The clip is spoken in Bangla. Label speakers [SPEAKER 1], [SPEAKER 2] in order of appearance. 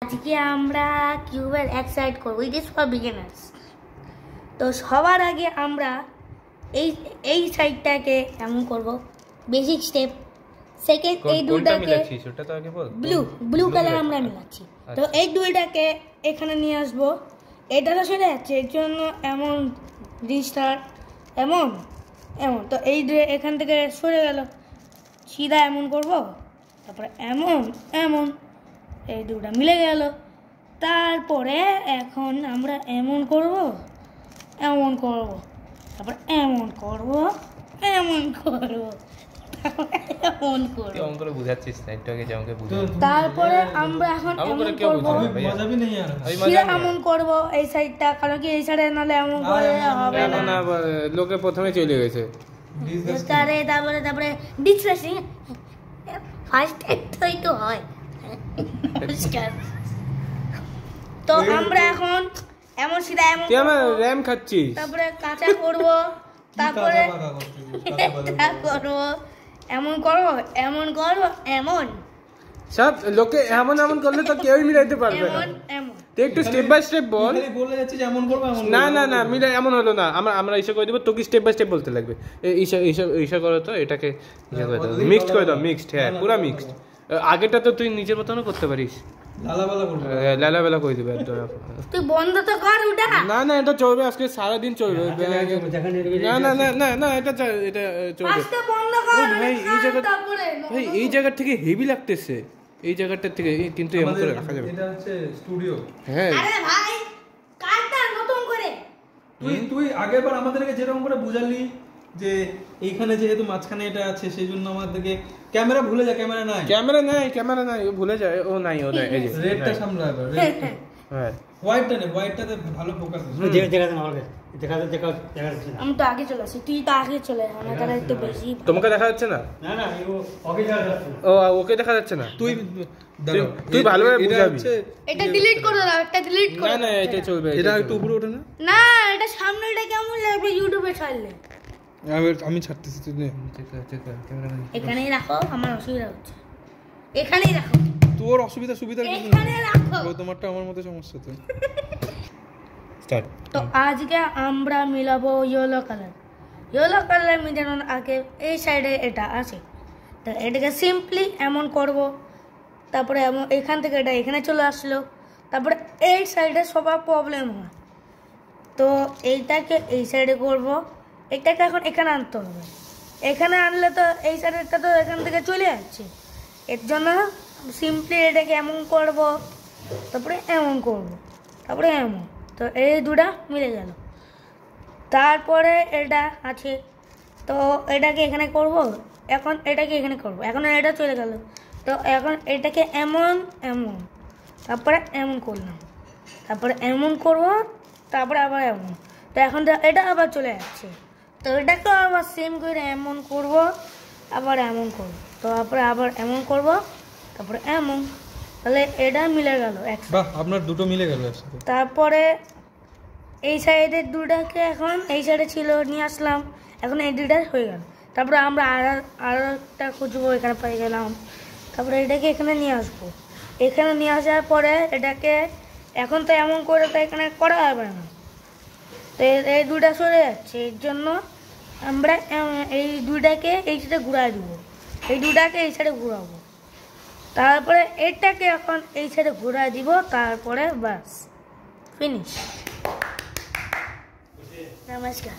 [SPEAKER 1] আজকে আমরা কিউবের এক সাইড করব, ইট ইজ ফর বিগিনার্স। তো সবার আগে আমরা এই সাইডটাকে এমন করব, বেসিক স্টেপ। সেকেন্ড এই দুইটাকে ব্লু কালার আমরা মিলাচ্ছি। তো এই দুইটাকে এখানে নিয়ে আসবো, এটা তো সরে যাচ্ছে, এর জন্য এমন রিস্টার্ট, এমন এমন। তো এই এখান থেকে সরে গেল, সিধা এমন করব, তারপরে এমন এমন, এই দুটা মিলে গেল। তারপরে এখন আমরা এমন করব, এমন করব, তারপর এমন করব, এমন করব, এমন করব।
[SPEAKER 2] কেমন করে বুঝাচ্ছিস না, একটু আগে যেমন বুঝা।
[SPEAKER 1] তারপরে আমরা এখন এমন করব,
[SPEAKER 2] মজাবি নেই আর
[SPEAKER 1] এমন করব এই সাইডটা, কারণ কি এই সাইডে নালে এমন করে হবে না।
[SPEAKER 2] না লোকে প্রথমে চলে গেছে।
[SPEAKER 1] তারপরে ডিসকাসিং ফার্স্ট একটাই তো হয়। তো আমরা এখন এমন সিধা এমন
[SPEAKER 2] র‍্যাম খাচ্ছিস,
[SPEAKER 1] তারপরে কাঁচা করব, তারপরে করব, এমন করব, এমন করব, এমন
[SPEAKER 2] সব লোকে এমন এমন করলে তো কেউই মিলাইতে পারবে না।
[SPEAKER 1] এমন
[SPEAKER 2] তুই একটু স্টেপ বাই স্টেপ বল।
[SPEAKER 3] বলে যাচ্ছিস এমন করব, এমন
[SPEAKER 2] না মিলে এমন হলো না। আমরা ইসা করে দেব, তোকে স্টেপ বাই স্টেপ বলতে লাগবে। ইসা করো তো, এটাকে ইসা করে দাও, মিক্সড করে দাও, মিক্সড। হ্যাঁ পুরো মিক্সড। আগেটা তো তুই নিজের মতনও করতে পারিস, লালাবেলা করে দিবে একদম।
[SPEAKER 1] তুই বন্ধ তো কর ওটা।
[SPEAKER 2] না এটা চলবে, আজকে সারা দিন চলবে। না এটা চলবে।
[SPEAKER 1] আজকে বন্ধ কর।
[SPEAKER 2] ভাই এই জায়গা থেকে হেভি লাগতেছে, এই জায়গাটা থেকে, কিন্তু এমন করে রাখা যাবে।
[SPEAKER 3] এটা হচ্ছে স্টুডিও।
[SPEAKER 2] হ্যাঁ
[SPEAKER 1] আরে ভাই কাটটা নতুন করে
[SPEAKER 3] তুই আগেরবার আমাদেরকে যেরকম করে বুঝালি যে এইখানে যেহেতু মাঝখানে এটা আছে, সেই জন্য আমাদেরকে ক্যামেরা ভুলে যা, ক্যামেরা নাই, ও ভুলে যায়, ও নাই, এই যে রেডটা সামলা এবার, রেডটা। হ্যাঁ হোয়াইটটাতে ভালো ফোকাস আছে।
[SPEAKER 1] আমি তো আগে চলে আসি, তুই তো আগে চলে যা, আমার কাছে একটু বেশি।
[SPEAKER 2] তোমাকে দেখা যাচ্ছে না?
[SPEAKER 3] না ওকে দেখা যাচ্ছে না।
[SPEAKER 2] ওকে দেখা যাচ্ছে না। তুই ভালোভাবে বুঝাবি।
[SPEAKER 1] এটা ডিলিট করে দাও, এটা ডিলিট করে।
[SPEAKER 2] না এটা চলবে।
[SPEAKER 3] এটা একটু উপরে ওঠে না?
[SPEAKER 1] না এটা সামনেটা কেমন লাগবে ইউটিউবে ছাড়লে।
[SPEAKER 3] আমি ছাড়তেছি, তুই নে।
[SPEAKER 1] এখানেই রাখো, আমার অসুবিধা হচ্ছে। এখানেই রাখো।
[SPEAKER 3] তোর অসুবিধা সুবিধার কিছু
[SPEAKER 1] এখানে রাখো।
[SPEAKER 3] তোমারটা আমার মতো সমস্যা তো।
[SPEAKER 2] স্টার্ট।
[SPEAKER 1] তো আজকে আমরা মিলাবো ইয়েলো কালার মিলানোর আগে এই সাইডে এটা আছে, তো এটাকে সিম্পলি এমন করব, তারপরে এমন এখান থেকে এটা এখানে চলে আসলো, তারপরে এই সাইডে সবার প্রবলেম হয়। তো এইটাকে এই সাইডে করব, এটাকে এখন এখানে আনতে হবে। এখানে আনলে তো এই সাইডেরটা তো এখান থেকে চলে যাচ্ছে, এর জন্য সিম্পলি এটাকে এমন করব, তারপরে এমন করব, তারপরে এমন। তো এই দুটা মিলে গেল। তারপরে এটা আছে, তো এটাকে এখানে করব, এখন এটাকে এখানে করব, এখন এটা চলে গেল। তো এখন এটাকে এমন, তারপরে এমন করলাম, তারপরে এমন করব, তারপরে আবার এমন। তো এখন এটা আবার চলে যাচ্ছে, তো এটাকে আবার সেম করে এমন করব, আবার এমন করব, তো আবার এমন করব, তারপরে এমন। তাহলে এটা মিলে গেল একসাথে।
[SPEAKER 3] বাহ, আপনার দুটো মিলে গেল একসাথে।
[SPEAKER 1] তারপরে এই সাইডের দুটাকে এখন এই সাইডে ছিল নিয়ে আসলাম, এখন এই দুটা হয়ে গেল। তারপরে আমরা আর একটা খুঁজবো, এখানে পেয়ে গেলাম। তারপরে এটাকে এখানে নিয়ে আসবো, এখানে নিয়ে আসার পরে এটাকে এখন তো এমন করে তো এখানে করা যাবে না, তো এই দুটা সরে যাচ্ছে, এর জন্য আমরা এই দুটাকে এই সাইডে ঘুরাই দেবো, এই দুটাকে এই সাইডে ঘুরাবো, তারপরে এটাকে এখন এই সাইডে ঘুরাই দিব, তারপরে বাস ফিনিশ। নমস্কার।